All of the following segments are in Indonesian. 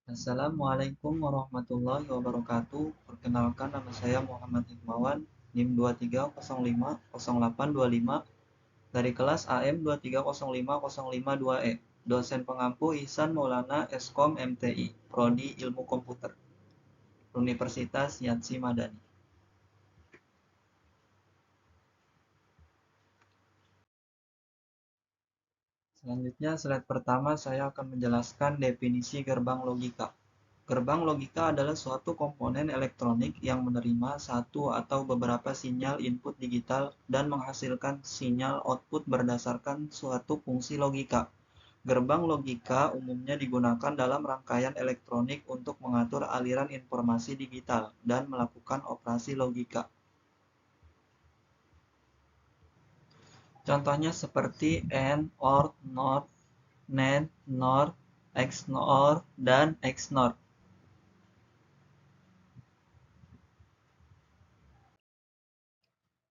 Assalamualaikum warahmatullahi wabarakatuh. Perkenalkan, nama saya Muhammad Hikmawan, NIM 23050825 dari kelas AM 2305052E. Dosen pengampu Ihsan Maulana Eskom MTI, Prodi Ilmu Komputer, Universitas Yatsi Madani. Selanjutnya, slide pertama saya akan menjelaskan definisi gerbang logika. Gerbang logika adalah suatu komponen elektronik yang menerima satu atau beberapa sinyal input digital dan menghasilkan sinyal output berdasarkan suatu fungsi logika. Gerbang logika umumnya digunakan dalam rangkaian elektronik untuk mengatur aliran informasi digital dan melakukan operasi logika. Contohnya seperti AND, OR, NOR, NAND, NOR, XOR, dan XNOR.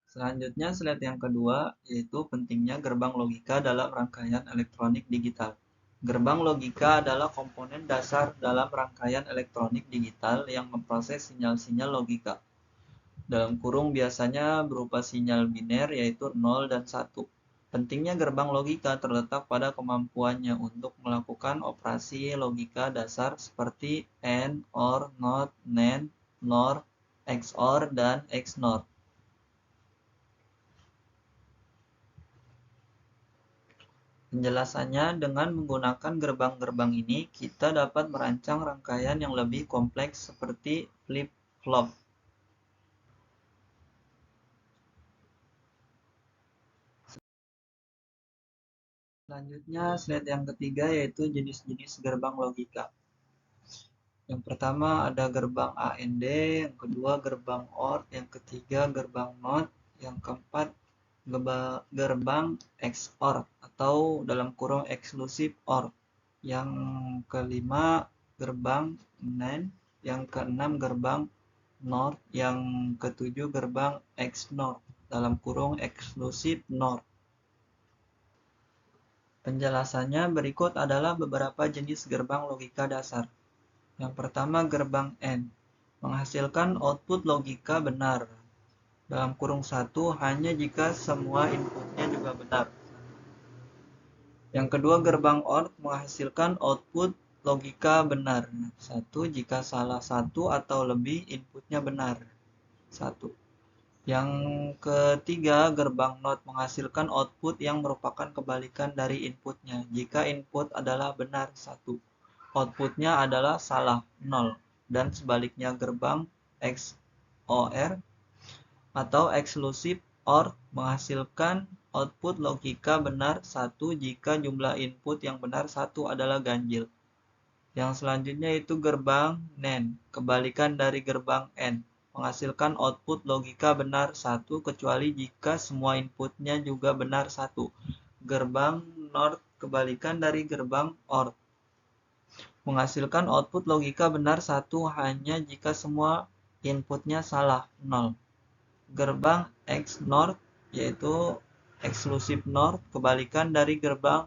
Selanjutnya, slide yang kedua, yaitu pentingnya gerbang logika dalam rangkaian elektronik digital. Gerbang logika adalah komponen dasar dalam rangkaian elektronik digital yang memproses sinyal-sinyal logika. Dalam kurung biasanya berupa sinyal biner, yaitu 0 dan 1. Pentingnya gerbang logika terletak pada kemampuannya untuk melakukan operasi logika dasar seperti AND, OR, NOT, NAND, NOR, XOR, dan XNOR. Penjelasannya, dengan menggunakan gerbang-gerbang ini, kita dapat merancang rangkaian yang lebih kompleks seperti flip-flop. Selanjutnya, slide yang ketiga yaitu jenis-jenis gerbang logika. Yang pertama ada gerbang AND, yang kedua gerbang OR, yang ketiga gerbang NOT, yang keempat gerbang XOR atau dalam kurung eksklusif OR. Yang kelima gerbang NAND, yang keenam gerbang NOR, yang ketujuh gerbang XNOR dalam kurung eksklusif NOR. Penjelasannya berikut adalah beberapa jenis gerbang logika dasar. Yang pertama gerbang AND, menghasilkan output logika benar. Dalam kurung 1 hanya jika semua inputnya juga benar. Yang kedua gerbang OR, menghasilkan output logika benar. 1 jika salah satu atau lebih inputnya benar. 1. Yang ketiga gerbang NOT, menghasilkan output yang merupakan kebalikan dari inputnya. Jika input adalah benar 1, outputnya adalah salah 0. Dan sebaliknya gerbang XOR atau exclusive OR menghasilkan output logika benar 1 jika jumlah input yang benar 1 adalah ganjil. Yang selanjutnya itu gerbang NAND, kebalikan dari gerbang AND, menghasilkan output logika benar 1 kecuali jika semua inputnya juga benar 1. Gerbang NOR, kebalikan dari gerbang OR, menghasilkan output logika benar 1 hanya jika semua inputnya salah 0. Gerbang XNOR yaitu eksklusif NOR, kebalikan dari gerbang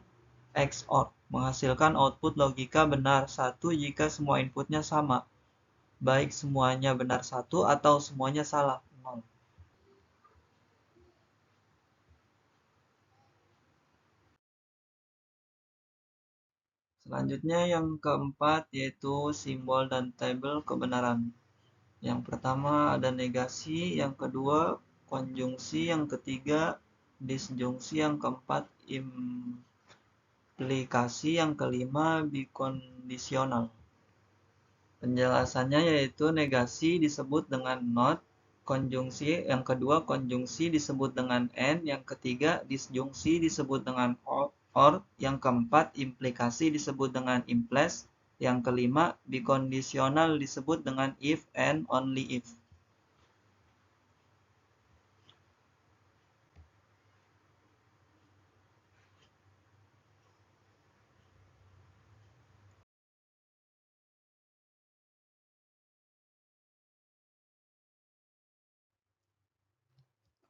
XOR, menghasilkan output logika benar 1 jika semua inputnya sama, baik semuanya benar 1 atau semuanya salah 0. Selanjutnya yang keempat yaitu simbol dan tabel kebenaran. Yang pertama ada negasi, yang kedua konjungsi, yang ketiga disjungsi, yang keempat implikasi, yang kelima bikondisional. Penjelasannya yaitu negasi disebut dengan not, konjungsi yang kedua konjungsi disebut dengan and, yang ketiga disjungsi disebut dengan or, yang keempat implikasi disebut dengan implies, yang kelima bikondisional disebut dengan if and only if.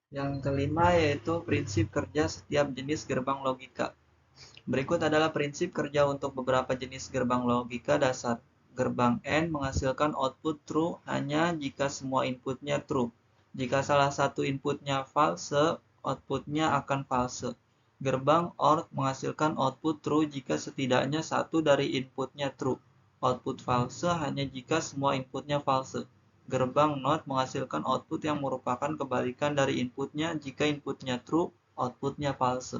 Yang kelima yaitu prinsip kerja setiap jenis gerbang logika. Berikut adalah prinsip kerja untuk beberapa jenis gerbang logika dasar. Gerbang AND menghasilkan output true hanya jika semua inputnya true. Jika salah satu inputnya false, outputnya akan false. Gerbang OR menghasilkan output true jika setidaknya satu dari inputnya true. Output false hanya jika semua inputnya false. Gerbang NOT menghasilkan output yang merupakan kebalikan dari inputnya jika inputnya true, outputnya false.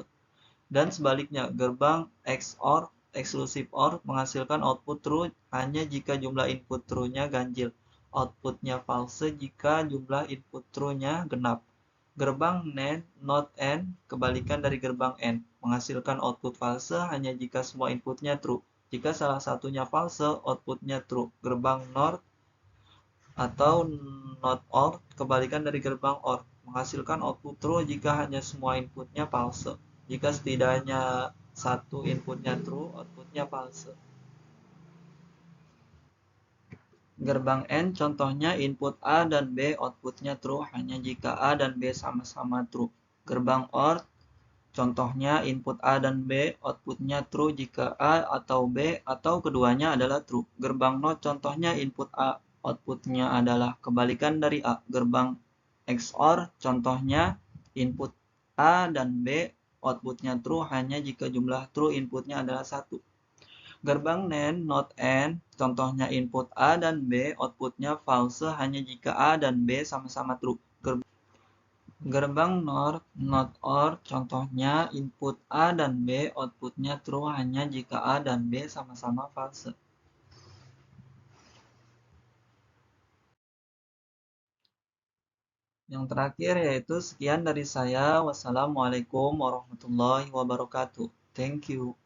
Dan sebaliknya, gerbang XOR exclusive OR menghasilkan output true hanya jika jumlah input true-nya ganjil. Outputnya false jika jumlah input true-nya genap. Gerbang NAND, NOT AND, kebalikan dari gerbang AND, menghasilkan output false hanya jika semua inputnya true. Jika salah satunya false, outputnya true. Gerbang NOR atau NOT OR, kebalikan dari gerbang OR, menghasilkan output true jika hanya semua inputnya false. Jika setidaknya satu inputnya true, outputnya false. Gerbang AND contohnya input A dan B outputnya true hanya jika A dan B sama-sama true. Gerbang OR contohnya input A dan B outputnya true jika A atau B atau keduanya adalah true. Gerbang NOT contohnya input A outputnya adalah kebalikan dari A. Gerbang XOR contohnya input A dan B outputnya true hanya jika jumlah true inputnya adalah 1. Gerbang NAND, NOT AND, contohnya input A dan B, outputnya false hanya jika A dan B sama-sama true. Gerbang NOR, NOT OR, contohnya input A dan B, outputnya true hanya jika A dan B sama-sama false. Yang terakhir yaitu sekian dari saya. Wassalamualaikum warahmatullahi wabarakatuh. Thank you.